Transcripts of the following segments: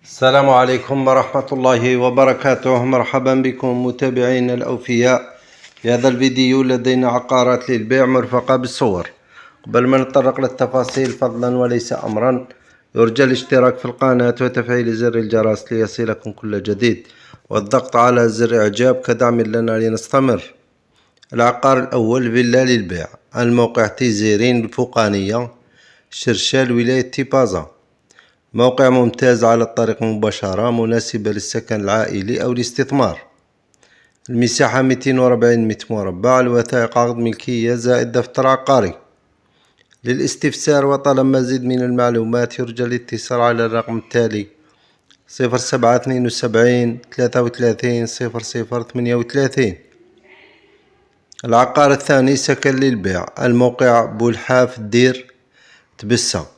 السلام عليكم ورحمة الله وبركاته. مرحبا بكم متابعينا الأوفياء. في هذا الفيديو لدينا عقارات للبيع مرفقة بالصور. قبل ما نتطرق للتفاصيل فضلا وليس أمرا، يرجى الاشتراك في القناة وتفعيل زر الجرس ليصلكم كل جديد، والضغط على زر إعجاب كدعم لنا لنستمر. العقار الأول فيلا للبيع، الموقع تيزيرين الفوقانية، شرشال، ولاية تيبازا. موقع ممتاز على الطريق مباشرة، مناسبة للسكن العائلي أو الاستثمار. المساحة 240 متر مربع. الوثائق عقد ملكية زائد دفتر عقاري. للاستفسار وطلب مزيد من المعلومات يرجى الاتصال على الرقم التالي: 0772 33 0038. العقار الثاني سكن للبيع، الموقع بولحاف الدير تبسة.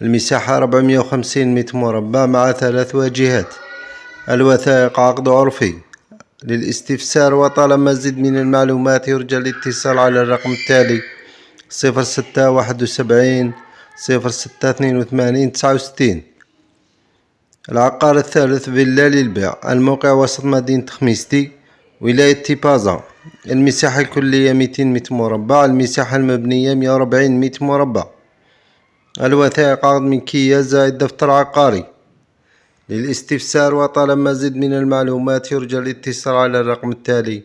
المساحة 450 متر مربع مع 3 واجهات. الوثائق عقد عرفي. للاستفسار وطلب مزيد من المعلومات يرجى الاتصال على الرقم التالي: 0671 0682 69. العقار الثالث فيلا للبيع، الموقع وسط مدينة خميستي، ولاية تيبازا. المساحة الكلية 200 متر مربع. المساحة المبنية 140 متر مربع. الوثائق عقد ملكية زائد دفتر عقاري. للاستفسار وطلب مزيد من المعلومات يرجى الاتصال على الرقم التالي: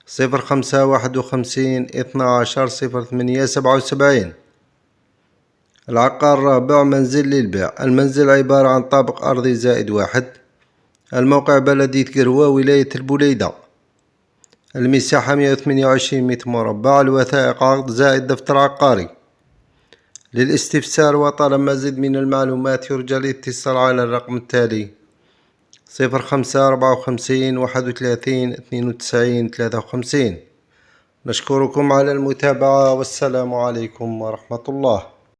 0551 12 08 77. العقار الرابع منزل للبيع، المنزل عبارة عن طابق أرضي زائد 1. الموقع بلدية قروة، ولاية البوليدة. المساحة 128 متر مربع. الوثائق عقد زائد دفتر عقاري. للاستفسار وطلب مزيد من المعلومات يرجى الاتصال على الرقم التالي: 0554 31 92 53. نشكركم على المتابعة، والسلام عليكم ورحمة الله.